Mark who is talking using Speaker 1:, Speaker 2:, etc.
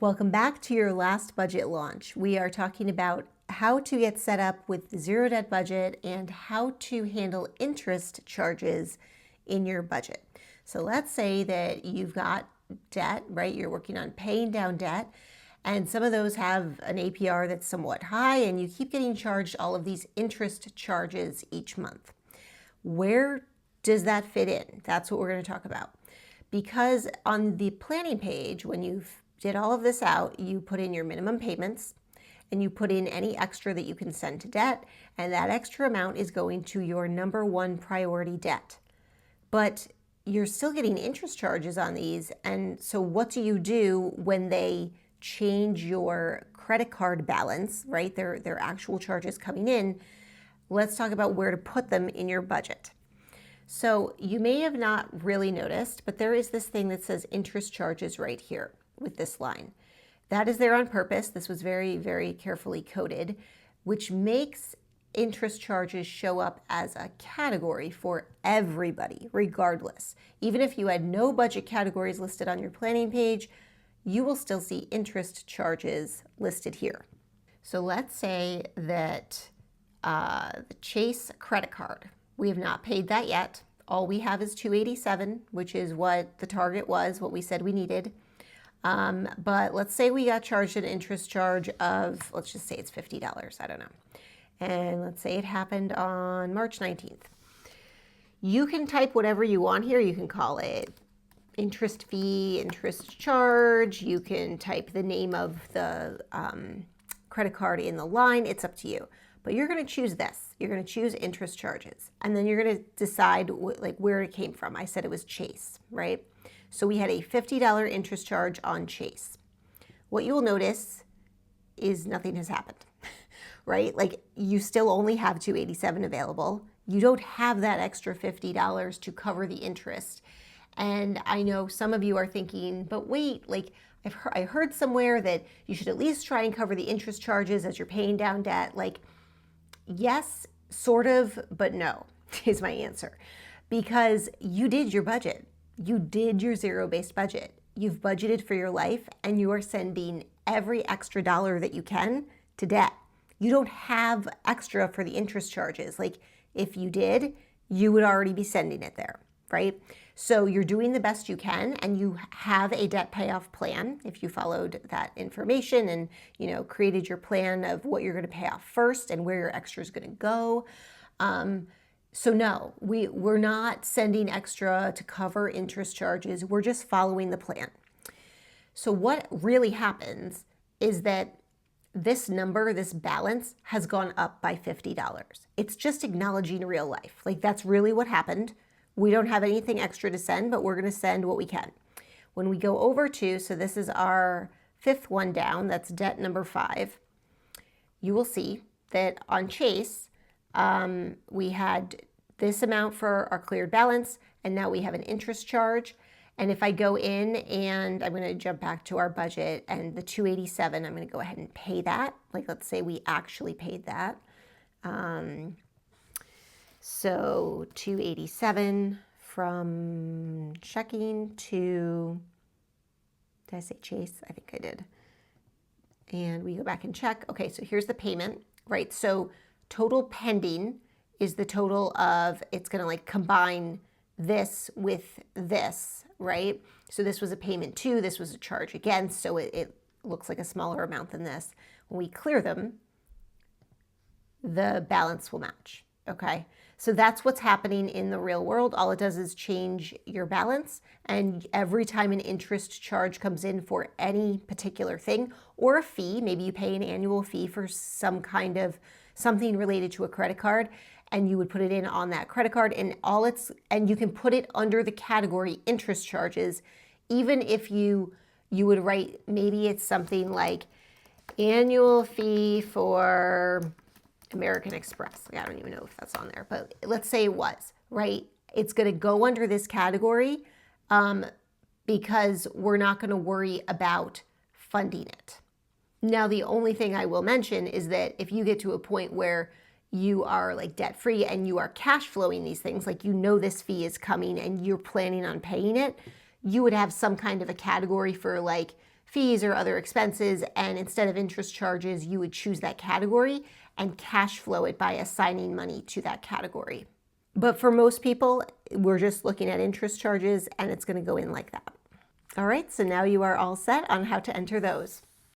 Speaker 1: Welcome back to your last budget launch. We are talking about how to get set up with the zero debt budget and how to handle interest charges in your budget. So let's say that you've got debt, right? You're working on paying down debt, and some of those have an APR that's somewhat high, and you keep getting charged all of these interest charges each month. Where does that fit in? That's what we're going to talk about. Because on the planning page, when you've did all of this out, you put in your minimum payments and you put in any extra that you can send to debt, and that extra amount is going to your number one priority debt. But you're still getting interest charges on these, and so what do you do when they change your credit card balance, right? Their actual charges coming in. Let's talk about where to put them in your budget. So you may have not really noticed, but there is this thing that says interest charges right here with this line. That is there on purpose. This was very, very carefully coded, which makes interest charges show up as a category for everybody, regardless. Even if you had no budget categories listed on your planning page, you will still see interest charges listed here. So let's say that the Chase credit card, we have not paid that yet. All we have is $287, which is what the target was, what we said we needed. But let's say we got charged an interest charge of, let's just say it's $50, I don't know. And let's say it happened on March 19th. You can type whatever you want here. You can call it interest fee, interest charge. You can type the name of the credit card in the line. It's up to you. But you're going to choose this. You're going to choose interest charges. And then you're going to decide where it came from. I said it was Chase, right? So we had a $50 interest charge on Chase. What you will notice is nothing has happened, right? Like you still only have $287 available. You don't have that extra $50 to cover the interest. And I know some of you are thinking, but wait, like I heard somewhere that you should at least try and cover the interest charges as you're paying down debt. Like, yes, sort of, but no, is my answer. Because you did your budget. You did your zero-based budget. You've budgeted for your life, and you are sending every extra dollar that you can to debt. You don't have extra for the interest charges. Like if you did, you would already be sending it there, right? So you're doing the best you can, and you have a debt payoff plan if you followed that information and created your plan of what you're going to pay off first and where your extra is going to go. So no, we're not sending extra to cover interest charges. We're just following the plan. So what really happens is that this number, this balance, has gone up by $50. It's just acknowledging real life. Like that's really what happened. We don't have anything extra to send, but we're going to send what we can. When we go over to, so this is our fifth one down, that's debt number 5, you will see that on Chase, we had this amount for our cleared balance, and now we have an interest charge. And if I go in and I'm going to jump back to our budget and the $287, I'm going to go ahead and pay that. Like let's say we actually paid that. So $287 from checking to, did I say Chase? I think I did. And we go back and check. Okay, so here's the payment, right? So total pending is the total of, it's going to like combine this with this, right? So this was a payment to, this was a charge against, so it looks like a smaller amount than this. When we clear them, the balance will match, okay? So that's what's happening in the real world. All it does is change your balance, and every time an interest charge comes in for any particular thing or a fee, maybe you pay an annual fee for some kind of something related to a credit card, and you would put it in on that credit card, and you can put it under the category interest charges, even if you would write, maybe it's something like annual fee for American Express. I don't even know if that's on there, but let's say it was, right? It's going to go under this category because we're not going to worry about funding it. Now, the only thing I will mention is that if you get to a point where you are like debt free and you are cash flowing these things, like this fee is coming and you're planning on paying it, you would have some kind of a category for like fees or other expenses, and instead of interest charges, you would choose that category and cash flow it by assigning money to that category. But for most people, we're just looking at interest charges and it's going to go in like that. All right, so now you are all set on how to enter those.